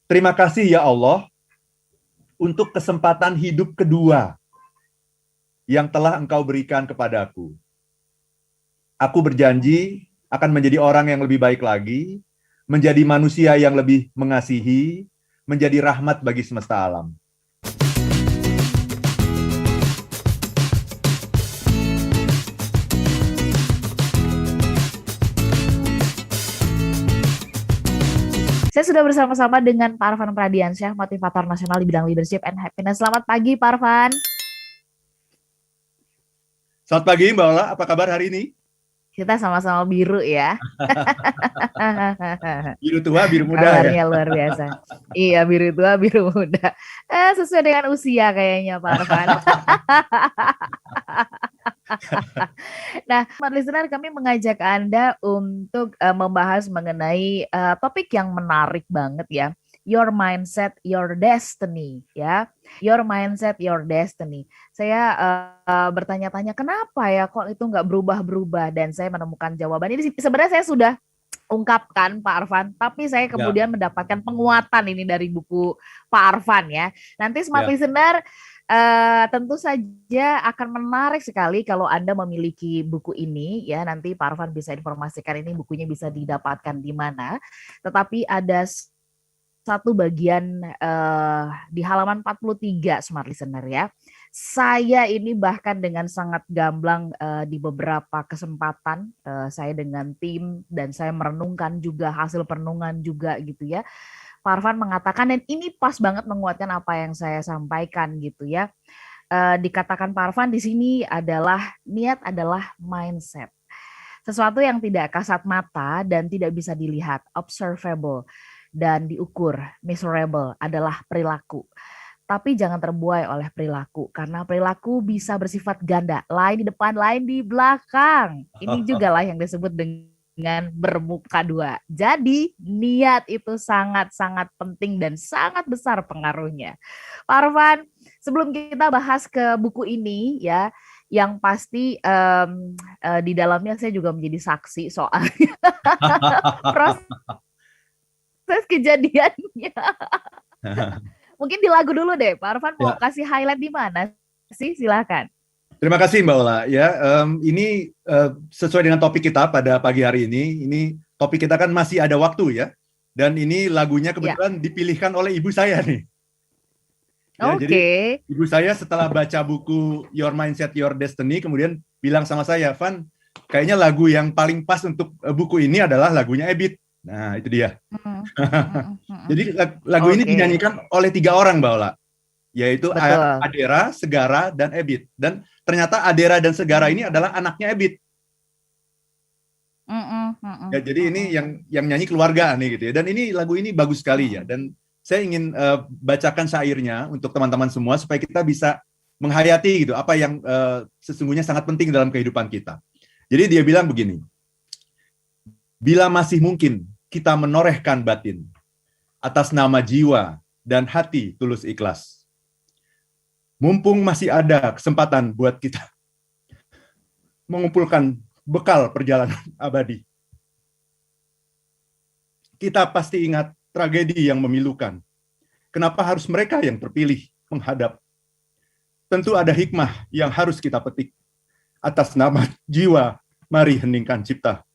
Terima kasih ya Allah untuk kesempatan hidup kedua yang telah Engkau berikan kepadaku. Aku berjanji akan menjadi orang yang lebih baik lagi, menjadi manusia yang lebih mengasihi, menjadi rahmat bagi semesta alam. Saya sudah bersama-sama dengan Pak Arfan Pradiansyah, motivator nasional di bidang leadership and happiness. Selamat pagi, Pak Arfan. Selamat pagi, Mbak Ola. Apa kabar hari ini? Kita sama-sama biru ya. Biru tua, biru muda ya. Kabarnya luar biasa. Iya, biru tua, biru muda. Sesuai dengan usia kayaknya, Pak Arfan. Nah, Smart Listener, kami mengajak Anda untuk membahas mengenai topik yang menarik banget ya. Your mindset, your destiny, ya. Your mindset, your destiny. Saya bertanya-tanya kenapa ya kok itu nggak berubah-berubah, dan saya menemukan jawaban ini. Sebenarnya saya sudah ungkapkan Pak Arfan, tapi saya kemudian mendapatkan penguatan ini dari buku Pak Arfan ya. Nanti Smart Listener tentu saja akan menarik sekali kalau Anda memiliki buku ini ya. Nanti Pak Arfan bisa informasikan ini bukunya bisa didapatkan di mana. Tetapi ada satu bagian di halaman 43 Smart Listener ya. Saya ini bahkan dengan sangat gamblang di beberapa kesempatan saya dengan tim dan saya merenungkan juga hasil perenungan juga gitu ya. Pak Arfan mengatakan, dan ini pas banget menguatkan apa yang saya sampaikan gitu ya. Dikatakan Pak Arfan di sini adalah niat adalah mindset. Sesuatu yang tidak kasat mata dan tidak bisa dilihat, observable dan diukur, measurable adalah perilaku. Tapi jangan terbuai oleh perilaku, karena perilaku bisa bersifat ganda, lain di depan, lain di belakang. Ini juga lah yang disebut dengan bermuka dua. Jadi niat itu sangat-sangat penting dan sangat besar pengaruhnya. Pak Arfan, sebelum kita bahas ke buku ini ya, yang pasti di dalamnya saya juga menjadi saksi soal proses kejadiannya. Mungkin di lagu dulu deh, Pak Arfan mau kasih highlight di mana sih? Silakan. Terima kasih Mbak Ola. Ya, ini sesuai dengan topik kita pada pagi hari ini. Ini topik kita kan masih ada waktu ya. Dan ini lagunya kebetulan dipilihkan oleh ibu saya nih. Ya, jadi ibu saya setelah baca buku Your Mindset, Your Destiny, kemudian bilang sama saya, Van, kayaknya lagu yang paling pas untuk buku ini adalah lagunya Ebit. Nah, itu dia. Jadi lagu ini dinyanyikan oleh 3 orang, Mbak Ola. Yaitu Adera, Segara, dan Ebit. Dan ternyata Adera dan Segara ini adalah anaknya Ebit. Ya, jadi ini yang nyanyi keluarga nih gitu ya. Dan ini lagu ini bagus sekali ya. Dan saya ingin bacakan syairnya untuk teman-teman semua supaya kita bisa menghayati gitu apa yang sesungguhnya sangat penting dalam kehidupan kita. Jadi dia bilang begini. Bila masih mungkin kita menorehkan batin atas nama jiwa dan hati tulus ikhlas. Mumpung masih ada kesempatan buat kita mengumpulkan bekal perjalanan abadi. Kita pasti ingat tragedi yang memilukan. Kenapa harus mereka yang terpilih menghadap? Tentu ada hikmah yang harus kita petik. Atas nama jiwa, mari heningkan cipta.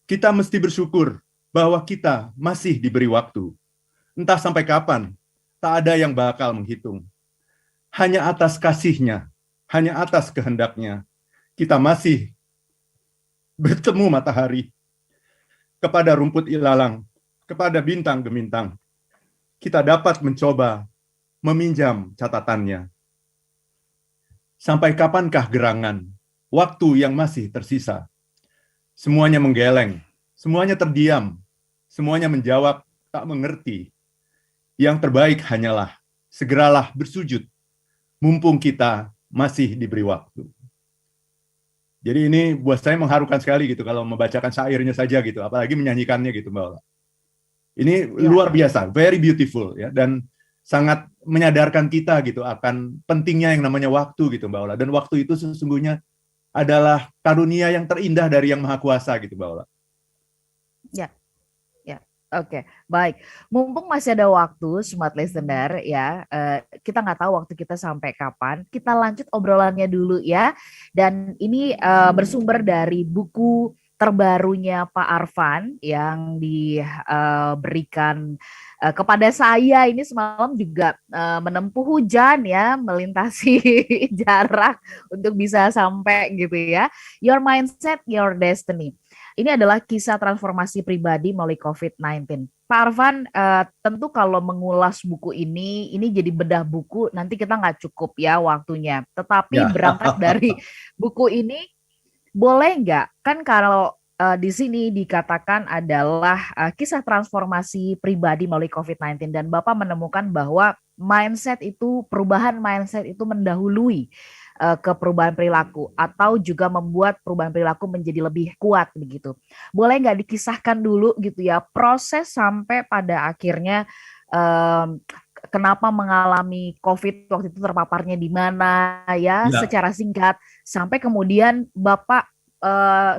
Kita mesti bersyukur bahwa kita masih diberi waktu. Entah sampai kapan, tak ada yang bakal menghitung. Hanya atas kasih-Nya, hanya atas kehendak-Nya, kita masih bertemu matahari. Kepada rumput ilalang, kepada bintang gemintang, kita dapat mencoba meminjam catatannya. Sampai kapankah gerangan, waktu yang masih tersisa? Semuanya menggeleng, semuanya terdiam, semuanya menjawab tak mengerti. Yang terbaik hanyalah segeralah bersujud, mumpung kita masih diberi waktu. Jadi ini buat saya mengharukan sekali gitu kalau membacakan syairnya saja gitu, apalagi menyanyikannya gitu Mbak Ola. Ini luar biasa, very beautiful ya, dan sangat menyadarkan kita gitu akan pentingnya yang namanya waktu gitu Mbak Ola. Dan waktu itu sesungguhnya adalah karunia yang terindah dari Yang Maha Kuasa gitu Mbak Ola. Ya, ya. Oke, baik. Mumpung masih ada waktu, smart listener ya, kita nggak tahu waktu kita sampai kapan. Kita lanjut obrolannya dulu ya. Dan ini bersumber dari buku terbarunya Pak Arfan yang diberikan kepada saya ini semalam juga menempuh hujan ya, melintasi jarak untuk bisa sampai gitu ya. Your Mindset, Your Destiny. Ini adalah kisah transformasi pribadi melalui COVID-19. Pak Arfan, tentu kalau mengulas buku ini jadi bedah buku, nanti kita nggak cukup ya waktunya. Tetapi Ya. berangkat dari buku ini, boleh nggak? Kan kalau di sini dikatakan adalah kisah transformasi pribadi melalui COVID-19 dan Bapak menemukan bahwa perubahan mindset itu mendahului ke perubahan perilaku atau juga membuat perubahan perilaku menjadi lebih kuat begitu. Boleh nggak dikisahkan dulu gitu ya proses sampai pada akhirnya um, kenapa mengalami COVID waktu itu terpaparnya di mana ya Ya. secara singkat sampai kemudian Bapak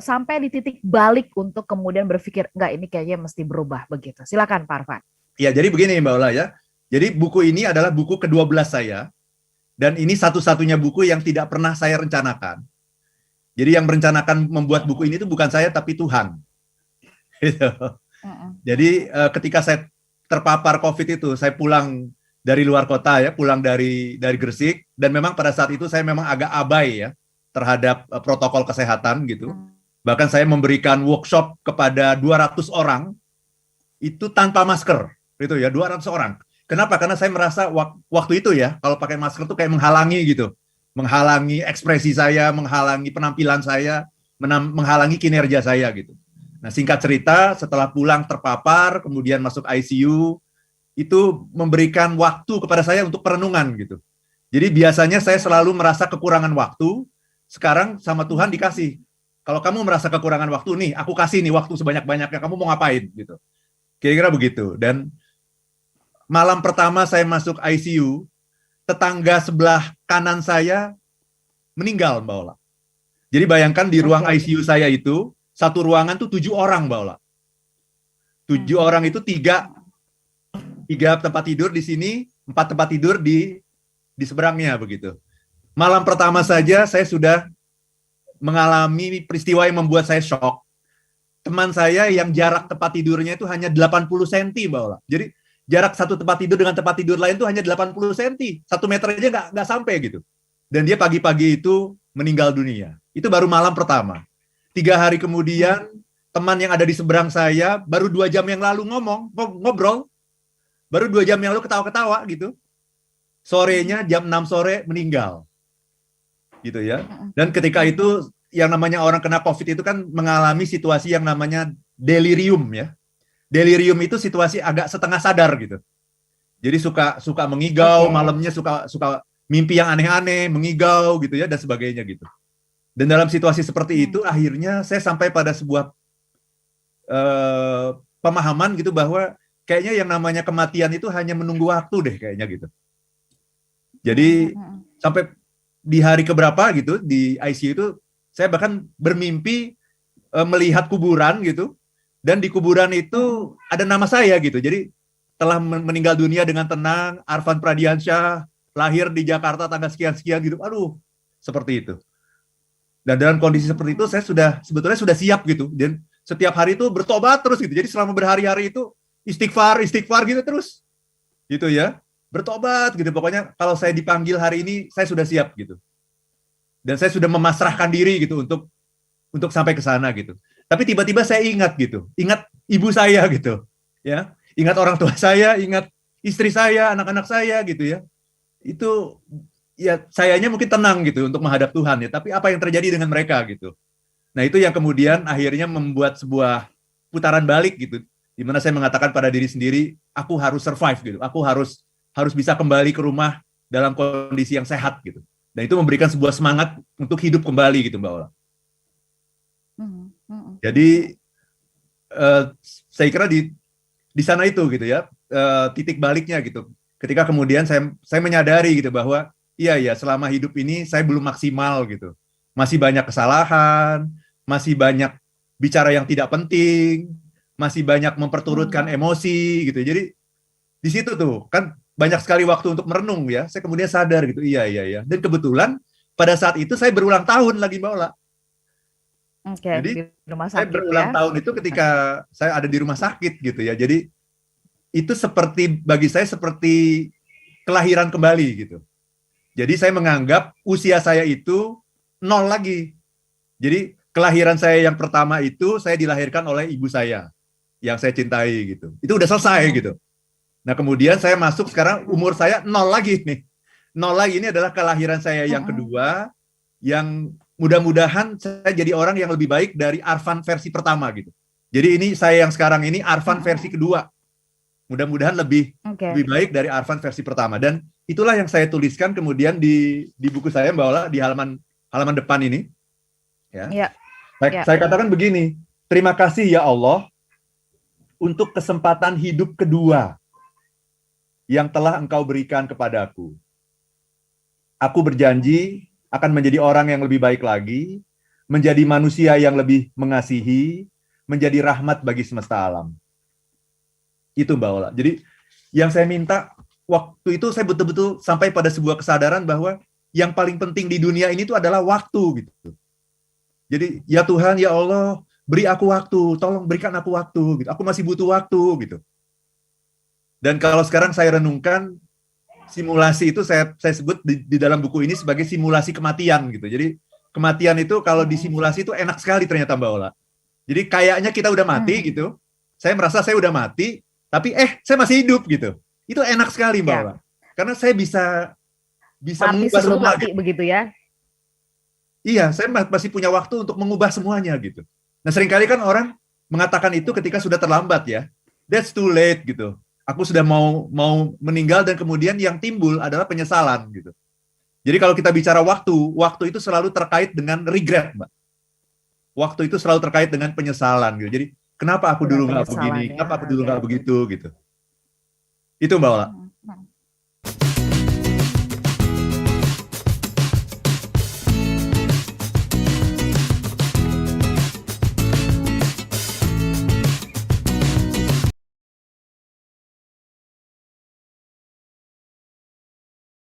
sampai di titik balik untuk kemudian berpikir enggak ini kayaknya mesti berubah begitu. Silakan Pak Arfan. Ya, jadi begini Mbak Ola ya. Jadi buku ini adalah buku ke-12 saya. Dan ini satu-satunya buku yang tidak pernah saya rencanakan. Jadi yang merencanakan membuat buku ini itu bukan saya, tapi Tuhan. Gitu. Jadi ketika saya terpapar COVID itu, saya pulang dari luar kota ya, pulang dari Gresik. Dan memang pada saat itu saya memang agak abai ya, terhadap protokol kesehatan gitu. Bahkan saya memberikan workshop kepada 200 orang, itu tanpa masker. Gitu ya, 200 orang. Kenapa? Karena saya merasa waktu itu ya, kalau pakai masker tuh kayak menghalangi gitu. Menghalangi ekspresi saya, menghalangi penampilan saya, menghalangi kinerja saya gitu. Nah, singkat cerita, setelah pulang terpapar, kemudian masuk ICU, itu memberikan waktu kepada saya untuk perenungan gitu. Jadi biasanya saya selalu merasa kekurangan waktu, sekarang sama Tuhan dikasih. Kalau kamu merasa kekurangan waktu, nih, aku kasih nih waktu sebanyak-banyaknya, kamu mau ngapain gitu. Kira-kira begitu. Dan malam pertama saya masuk ICU, tetangga sebelah kanan saya meninggal, Mbak Ola. Jadi bayangkan di ruang ICU saya itu, satu ruangan tuh 7 orang, Mbak Ola. 7 orang itu 3 tempat tidur di sini, 4 tempat tidur di seberangnya begitu. Malam pertama saja saya sudah mengalami peristiwa yang membuat saya shock. Teman saya yang jarak tempat tidurnya itu hanya 80 cm, Mbak Ola. Jadi jarak satu tempat tidur dengan tempat tidur lain itu hanya 80 cm. 1 meter aja nggak sampai gitu. Dan dia pagi-pagi itu meninggal dunia. Itu baru malam pertama. 3 hari kemudian, teman yang ada di seberang saya, baru 2 jam yang lalu ngobrol. Baru 2 jam yang lalu ketawa-ketawa gitu. Sorenya jam 6 sore meninggal. Gitu ya. Dan ketika itu, yang namanya orang kena COVID itu kan mengalami situasi yang namanya delirium ya. Delirium itu situasi agak setengah sadar gitu. Jadi suka mengigau, malamnya suka mimpi yang aneh-aneh, mengigau gitu ya dan sebagainya gitu. Dan dalam situasi seperti itu akhirnya saya sampai pada sebuah pemahaman gitu bahwa kayaknya yang namanya kematian itu hanya menunggu waktu deh kayaknya gitu. Jadi sampai di hari keberapa gitu di ICU itu saya bahkan bermimpi melihat kuburan gitu. Dan di kuburan itu ada nama saya gitu. Jadi telah meninggal dunia dengan tenang, Arfan Pradiansyah, lahir di Jakarta tanggal sekian-sekian gitu. Aduh, seperti itu. Dan dalam kondisi seperti itu saya sebetulnya sudah siap gitu. Dan setiap hari itu bertobat terus gitu. Jadi selama berhari-hari itu istighfar gitu terus. Gitu ya. Bertobat gitu. Pokoknya kalau saya dipanggil hari ini saya sudah siap gitu. Dan saya sudah memasrahkan diri gitu untuk sampai ke sana gitu. Tapi tiba-tiba saya ingat gitu, ingat ibu saya gitu, ya, ingat orang tua saya, ingat istri saya, anak-anak saya gitu ya. Itu ya sayanya mungkin tenang gitu untuk menghadap Tuhan ya, tapi apa yang terjadi dengan mereka gitu. Nah, itu yang kemudian akhirnya membuat sebuah putaran balik gitu, di mana saya mengatakan pada diri sendiri, aku harus survive gitu, aku harus bisa kembali ke rumah dalam kondisi yang sehat gitu. Dan itu memberikan sebuah semangat untuk hidup kembali gitu, Mbak Ola. Jadi saya kira di sana itu gitu ya titik baliknya gitu. Ketika kemudian saya menyadari gitu bahwa iya selama hidup ini saya belum maksimal gitu. Masih banyak kesalahan, masih banyak bicara yang tidak penting, masih banyak memperturutkan emosi gitu. Jadi di situ tuh kan banyak sekali waktu untuk merenung ya. Saya kemudian sadar gitu, iya. Dan kebetulan pada saat itu saya berulang tahun lagi Mbak Ola. Oke, Jadi di rumah saya sakit ya. berulang tahun itu ketika saya ada di rumah sakit gitu ya. Jadi itu seperti bagi saya seperti kelahiran kembali gitu. Jadi saya menganggap usia saya itu nol lagi. Jadi kelahiran saya yang pertama itu saya dilahirkan oleh ibu saya yang saya cintai gitu. Itu udah selesai gitu. Nah kemudian saya masuk sekarang umur saya nol lagi nih. Nol lagi ini adalah kelahiran saya yang kedua yang mudah-mudahan saya jadi orang yang lebih baik dari Arfan versi pertama gitu. Jadi ini saya yang sekarang ini Arfan versi kedua. Mudah-mudahan lebih baik dari Arfan versi pertama. Dan itulah yang saya tuliskan kemudian di buku saya Mbak Ola di halaman depan ini. Ya. Saya katakan begini, terima kasih ya Allah untuk kesempatan hidup kedua yang telah Engkau berikan kepadaku. Aku berjanji akan menjadi orang yang lebih baik lagi, menjadi manusia yang lebih mengasihi, menjadi rahmat bagi semesta alam. Itu Mbak Ola. Jadi yang saya minta waktu itu saya betul-betul sampai pada sebuah kesadaran bahwa yang paling penting di dunia ini itu adalah waktu gitu. Jadi ya Tuhan ya Allah beri aku waktu, tolong berikan aku waktu gitu. Aku masih butuh waktu gitu. Dan kalau sekarang saya renungkan simulasi itu saya sebut di dalam buku ini sebagai simulasi kematian gitu. Jadi kematian itu kalau disimulasi itu enak sekali ternyata Mbak Ola. Jadi kayaknya kita udah mati gitu. Saya merasa saya udah mati, tapi saya masih hidup gitu. Itu enak sekali Mbak Ola. Karena saya bisa mengubah semua mati gitu. Begitu ya. Iya, saya masih punya waktu untuk mengubah semuanya gitu. Nah, seringkali kan orang mengatakan itu ketika sudah terlambat ya. That's too late gitu. Aku sudah mau meninggal dan kemudian yang timbul adalah penyesalan gitu. Jadi kalau kita bicara waktu itu selalu terkait dengan regret, Mbak. Waktu itu selalu terkait dengan penyesalan gitu. Jadi kenapa aku dulu nggak begini, kenapa aku dulu nggak begitu gitu. Itu Mbak Ola.